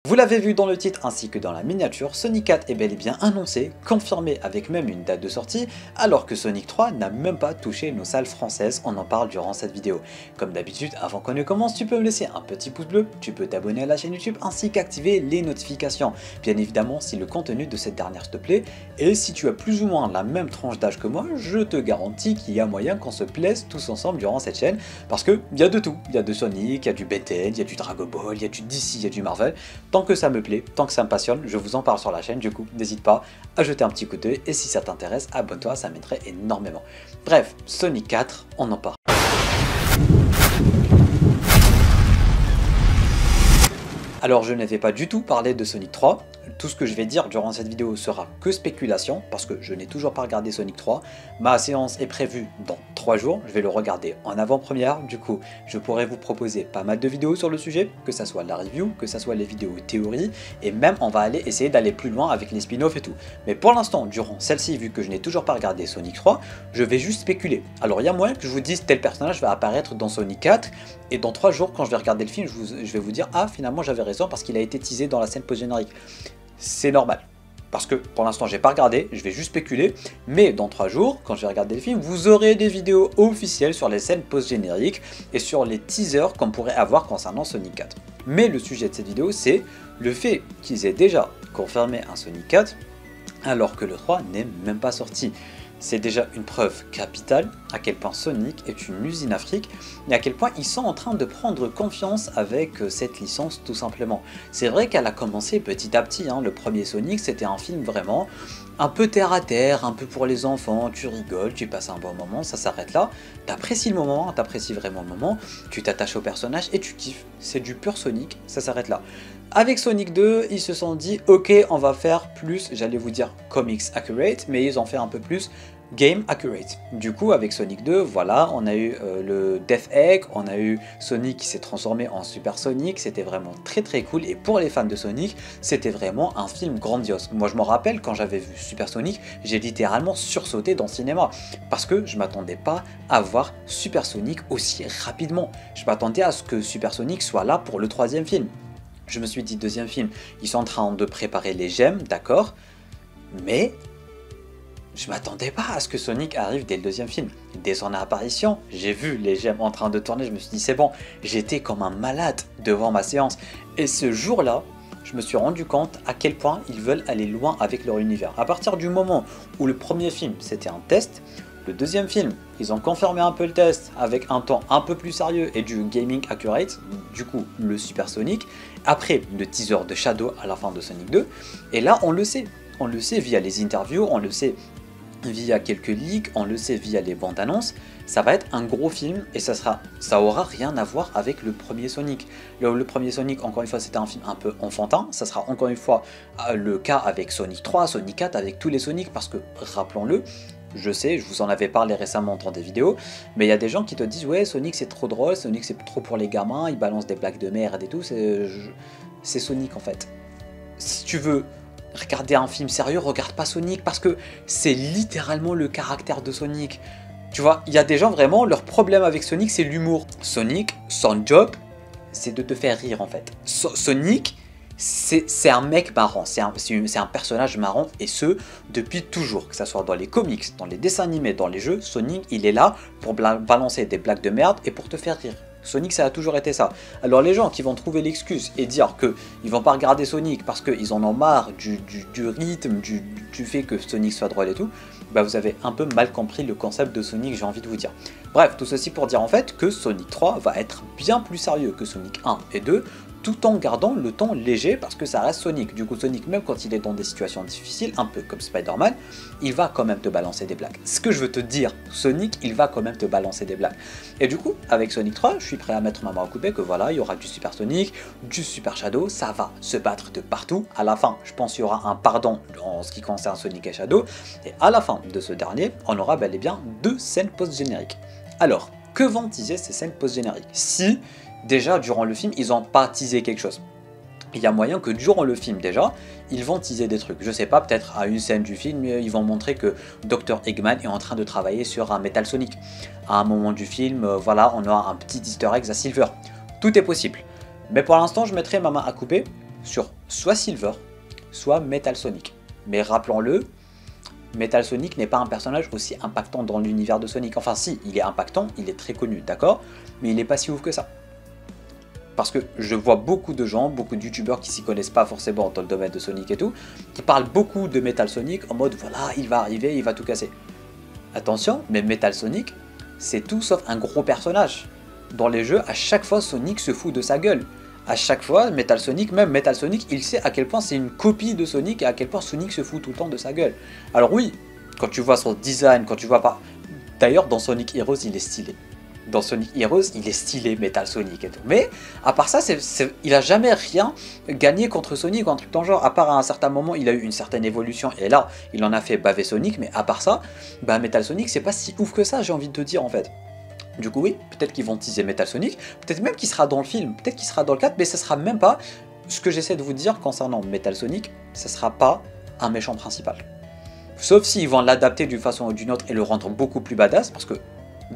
Vous l'avez vu dans le titre ainsi que dans la miniature, Sonic 4 est bel et bien annoncé, confirmé avec même une date de sortie, alors que Sonic 3 n'a même pas touché nos salles françaises, on en parle durant cette vidéo. Comme d'habitude, avant qu'on ne commence, tu peux me laisser un petit pouce bleu, tu peux t'abonner à la chaîne YouTube ainsi qu'activer les notifications, bien évidemment si le contenu de cette dernière te plaît, et si tu as plus ou moins la même tranche d'âge que moi, je te garantis qu'il y a moyen qu'on se plaise tous ensemble durant cette chaîne, parce qu'il y a de tout, il y a de Sonic, il y a du Ben 10, il y a du Dragon Ball, il y a du DC, il y a du Marvel. Tant que ça me plaît, tant que ça me passionne, je vous en parle sur la chaîne, du coup, n'hésite pas à jeter un petit coup d'œil et si ça t'intéresse, abonne-toi, ça m'aiderait énormément. Bref, Sonic 4, on en parle. Alors je ne vais pas du tout parler de Sonic 3, tout ce que je vais dire durant cette vidéo sera que spéculation, parce que je n'ai toujours pas regardé Sonic 3, ma séance est prévue dans 3 jours, je vais le regarder en avant-première, du coup je pourrai vous proposer pas mal de vidéos sur le sujet, que ça soit la review, que ça soit les vidéos théorie, et même on va essayer d'aller plus loin avec les spin-offs et tout. Mais pour l'instant, durant celle-ci, vu que je n'ai toujours pas regardé Sonic 3, je vais juste spéculer. Alors il y a moyen que je vous dise tel personnage va apparaître dans Sonic 4, et dans 3 jours quand je vais regarder le film, je vais vous dire ah finalement j'avais raison parce qu'il a été teasé dans la scène post-générique. C'est normal. Parce que pour l'instant j'ai pas regardé, je vais juste spéculer, mais dans 3 jours, quand je vais regarder le film, vous aurez des vidéos officielles sur les scènes post-génériques et sur les teasers qu'on pourrait avoir concernant Sonic 4. Mais le sujet de cette vidéo, c'est le fait qu'ils aient déjà confirmé un Sonic 4, alors que le 3 n'est même pas sorti. C'est déjà une preuve capitale à quel point Sonic est une usine à fric et à quel point ils sont en train de prendre confiance avec cette licence tout simplement. C'est vrai qu'elle a commencé petit à petit, hein. Le premier Sonic c'était un film vraiment un peu terre à terre, un peu pour les enfants, tu rigoles, tu passes un bon moment, ça s'arrête là, t'apprécies le moment, t'apprécies vraiment le moment, tu t'attaches au personnage et tu kiffes, c'est du pur Sonic, ça s'arrête là. Avec Sonic 2, ils se sont dit ok on va faire plus, j'allais vous dire comics accurate, mais ils ont fait un peu plus game accurate. Du coup avec Sonic 2, voilà, on a eu le Death Egg, on a eu Sonic qui s'est transformé en Super Sonic, c'était vraiment très cool et pour les fans de Sonic, c'était vraiment un film grandiose. Moi je me rappelle quand j'avais vu Super Sonic, j'ai littéralement sursauté dans le cinéma parce que je m'attendais pas à voir Super Sonic aussi rapidement. Je m'attendais à ce que Super Sonic soit là pour le 3e film. Je me suis dit, 2e film, ils sont en train de préparer les gemmes, d'accord, mais je m'attendais pas à ce que Sonic arrive dès le 2e film. Dès son apparition, j'ai vu les gemmes en train de tourner, je me suis dit c'est bon, j'étais comme un malade devant ma séance. Et ce jour-là, je me suis rendu compte à quel point ils veulent aller loin avec leur univers. À partir du moment où le premier film c'était un test, le 2e film, ils ont confirmé un peu le test avec un ton un peu plus sérieux et du gaming accurate, du coup le Super Sonic, après le teaser de Shadow à la fin de Sonic 2, et là on le sait via les interviews, on le sait via quelques leaks, on le sait via les bandes annonces, ça va être un gros film et ça aura rien à voir avec le premier Sonic. Le premier Sonic, encore une fois, c'était un film un peu enfantin, ça sera encore une fois le cas avec Sonic 3, Sonic 4, avec tous les Sonic, parce que, rappelons-le, je sais, je vous en avais parlé récemment dans des vidéos, mais il y a des gens qui te disent ouais Sonic c'est trop drôle, Sonic c'est trop pour les gamins, il balance des blagues de merde et tout, c'est Sonic en fait. Si tu veux regarder un film sérieux, regarde pas Sonic parce que c'est littéralement le caractère de Sonic. Tu vois, il y a des gens vraiment, leur problème avec Sonic c'est l'humour. Sonic, son job, c'est de te faire rire en fait. Sonic, c'est un mec marrant, c'est un personnage marrant et ce, depuis toujours. Que ce soit dans les comics, dans les dessins animés, dans les jeux, Sonic il est là pour balancer des blagues de merde et pour te faire rire. Sonic ça a toujours été ça. Alors les gens qui vont trouver l'excuse et dire qu'ils vont pas regarder Sonic parce qu'ils en ont marre du rythme, du fait que Sonic soit drôle et tout, bah vous avez un peu mal compris le concept de Sonic, j'ai envie de vous dire. Bref, tout ceci pour dire en fait que Sonic 3 va être bien plus sérieux que Sonic 1 et 2, tout en gardant le ton léger parce que ça reste Sonic. Du coup Sonic, même quand il est dans des situations difficiles, un peu comme Spider-Man, il va quand même te balancer des blagues. Ce que je veux te dire, Sonic, il va quand même te balancer des blagues. Et du coup, avec Sonic 3, je suis prêt à mettre ma main au coupé que voilà, il y aura du Super Sonic, du Super Shadow, ça va se battre de partout. À la fin, je pense qu'il y aura un pardon en ce qui concerne Sonic et Shadow. Et à la fin de ce dernier, on aura bel et bien 2 scènes post-génériques. Alors, que vont teaser ces scènes post-génériques si déjà, durant le film, ils n'ont pas teasé quelque chose? Il y a moyen que durant le film déjà, ils vont teaser des trucs. Je sais pas, peut-être à une scène du film, ils vont montrer que Dr Eggman est en train de travailler sur un Metal Sonic. À un moment du film, voilà, on aura un petit easter egg à Silver. Tout est possible. Mais pour l'instant, je mettrai ma main à couper sur soit Silver, soit Metal Sonic. Mais rappelons-le, Metal Sonic n'est pas un personnage aussi impactant dans l'univers de Sonic. Enfin si, il est impactant, il est très connu, d'accord, mais il n'est pas si ouf que ça. Parce que je vois beaucoup de gens, beaucoup de youtubeurs qui s'y connaissent pas forcément dans le domaine de Sonic et tout, qui parlent beaucoup de Metal Sonic en mode voilà, il va arriver, il va tout casser. Attention, mais Metal Sonic, c'est tout sauf un gros personnage. Dans les jeux, à chaque fois, Sonic se fout de sa gueule. À chaque fois, Metal Sonic, même Metal Sonic, il sait à quel point c'est une copie de Sonic et à quel point Sonic se fout tout le temps de sa gueule. Alors oui, quand tu vois son design, quand tu vois pas... D'ailleurs, dans Sonic Heroes, il est stylé. Dans Sonic Heroes, il est stylé, Metal Sonic et tout. Mais, à part ça, il a jamais rien gagné contre Sonic ou un truc dans le genre. À part à un certain moment, il a eu une certaine évolution. Et là, il en a fait baver Sonic. Mais à part ça, bah, Metal Sonic, c'est pas si ouf que ça, j'ai envie de te dire, en fait. Du coup, oui, peut-être qu'ils vont teaser Metal Sonic. Peut-être même qu'il sera dans le film. Peut-être qu'il sera dans le 4. Mais ça sera même pas... Ce que j'essaie de vous dire concernant Metal Sonic, ça sera pas un méchant principal. Sauf s'ils vont l'adapter d'une façon ou d'une autre et le rendre beaucoup plus badass. Parce que...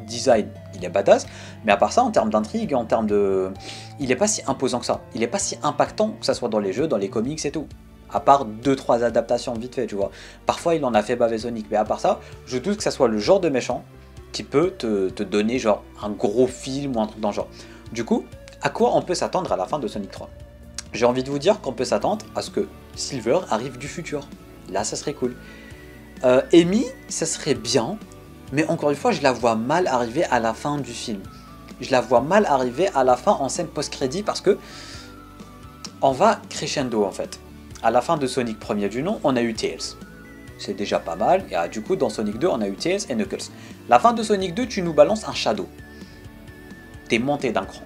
design, il est badass, mais à part ça, en termes d'intrigue, en termes de... il est pas si imposant que ça, il est pas si impactant que ça soit dans les jeux, dans les comics et tout. À part 2-3 adaptations vite fait, tu vois. Parfois, il en a fait baver Sonic, mais à part ça, je doute que ça soit le genre de méchant qui peut te donner genre un gros film ou un truc dans le genre. Du coup, à quoi on peut s'attendre à la fin de Sonic 3? J'ai envie de vous dire qu'on peut s'attendre à ce que Silver arrive du futur. Là, ça serait cool. Amy, ça serait bien. Mais encore une fois, je la vois mal arriver à la fin du film. Je la vois mal arriver à la fin en scène post-crédit parce que on va crescendo en fait. À la fin de Sonic premier du nom, on a eu Tails. C'est déjà pas mal. Et du coup, dans Sonic 2, on a eu Tails et Knuckles. La fin de Sonic 2, tu nous balances un Shadow. T'es monté d'un cran.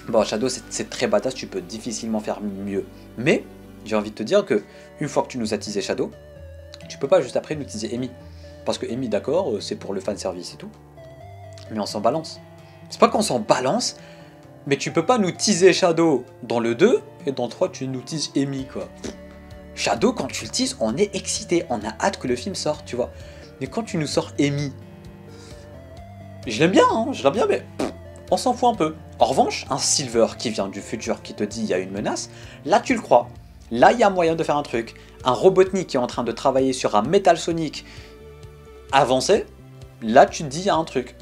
Bon, Shadow, c'est très badass, tu peux difficilement faire mieux. Mais, j'ai envie de te dire que une fois que tu nous as teasé Shadow, tu peux pas juste après nous teaser Amy. Parce que Amy, d'accord, c'est pour le fanservice et tout. Mais on s'en balance. C'est pas qu'on s'en balance, mais tu peux pas nous teaser Shadow dans le 2, et dans le 3, tu nous teases Amy, quoi. Shadow, quand tu le teases, on est excité, on a hâte que le film sorte, tu vois. Mais quand tu nous sors Amy, je l'aime bien, hein, je l'aime bien, mais on s'en fout un peu. En revanche, un Silver qui vient du futur, qui te dit il y a une menace, là tu le crois. Là, il y a moyen de faire un truc. Un Robotnik qui est en train de travailler sur un Metal Sonic avancé, là tu te dis il y a un truc.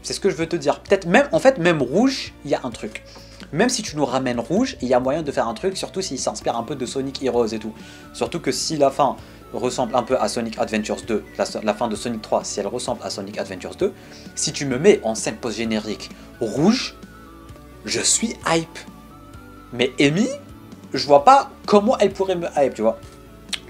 C'est ce que je veux te dire. Peut-être même, en fait, même Rouge, il y a un truc. Même si tu nous ramènes Rouge, il y a moyen de faire un truc, surtout s'il s'inspire un peu de Sonic Heroes et tout. Surtout que si la fin ressemble un peu à Sonic Adventures 2, la fin de Sonic 3, si elle ressemble à Sonic Adventures 2, si tu me mets en scène post-générique Rouge, je suis hype. Mais Amy, je vois pas comment elle pourrait me hype, tu vois.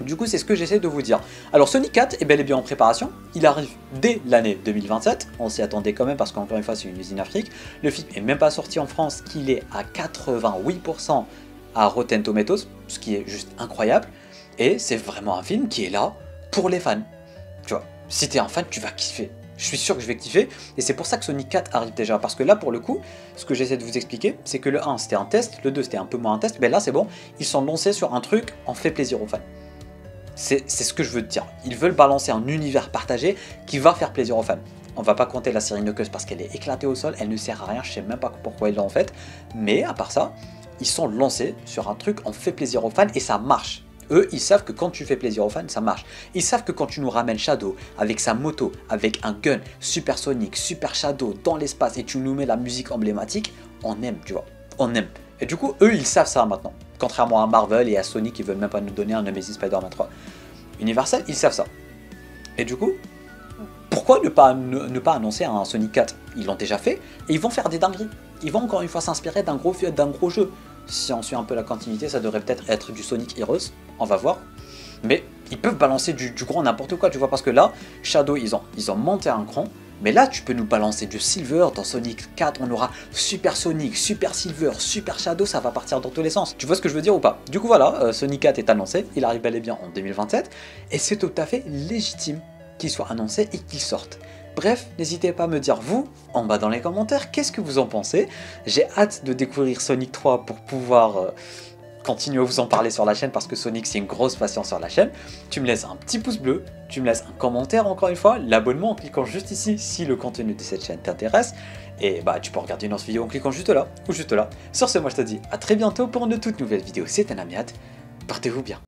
Du coup, c'est ce que j'essaie de vous dire. Alors, Sonic 4 est bel et bien en préparation. Il arrive dès l'année 2027. On s'y attendait quand même parce qu'encore une fois, c'est une usine Afrique. Le film est même pas sorti en France, qu'il est à 88% à Rotten Tomatoes, ce qui est juste incroyable. Et c'est vraiment un film qui est là pour les fans. Tu vois, si t'es un fan, tu vas kiffer. Je suis sûr que je vais kiffer. Et c'est pour ça que Sonic 4 arrive déjà. Parce que là, pour le coup, ce que j'essaie de vous expliquer, c'est que le 1, c'était un test. Le 2, c'était un peu moins un test. Mais là, c'est bon. Ils sont lancés sur un truc, on fait plaisir aux fans. C'est ce que je veux te dire. Ils veulent balancer un univers partagé qui va faire plaisir aux fans. On va pas compter la série Knuckles parce qu'elle est éclatée au sol, elle ne sert à rien, je sais même pas pourquoi ils l'ont faite. Mais à part ça, ils sont lancés sur un truc, on fait plaisir aux fans et ça marche. Eux, ils savent que quand tu fais plaisir aux fans, ça marche. Ils savent que quand tu nous ramènes Shadow avec sa moto, avec un gun, Super Sonic, Super Shadow dans l'espace et tu nous mets la musique emblématique, on aime, tu vois. On aime. Et du coup, eux, ils savent ça maintenant. Contrairement à Marvel et à Sony qui veulent même pas nous donner un Amazing Spider-Man 3. Universal, ils savent ça. Et du coup, pourquoi ne pas annoncer un Sonic 4? Ils l'ont déjà fait et ils vont faire des dingueries. Ils vont encore une fois s'inspirer d'un gros jeu. Si on suit un peu la continuité, ça devrait peut-être être du Sonic Heroes. On va voir. Mais ils peuvent balancer du gros n'importe quoi, tu vois, parce que là, Shadow, ils ont monté un cran. Mais là, tu peux nous balancer du Silver. Dans Sonic 4, on aura Super Sonic, Super Silver, Super Shadow, ça va partir dans tous les sens. Tu vois ce que je veux dire ou pas? Du coup, voilà, Sonic 4 est annoncé, il arrive bel et bien en 2027, et c'est tout à fait légitime qu'il soit annoncé et qu'il sorte. Bref, n'hésitez pas à me dire, vous, en bas dans les commentaires, qu'est-ce que vous en pensez? J'ai hâte de découvrir Sonic 3 pour pouvoir continue à vous en parler sur la chaîne parce que Sonic c'est une grosse passion sur la chaîne. Tu me laisses un petit pouce bleu, tu me laisses un commentaire encore une fois, l'abonnement en cliquant juste ici si le contenu de cette chaîne t'intéresse. Et bah tu peux regarder une autre vidéo en cliquant juste là ou juste là. Sur ce, moi je te dis à très bientôt pour une toute nouvelle vidéo. C'était Namiad, portez-vous bien.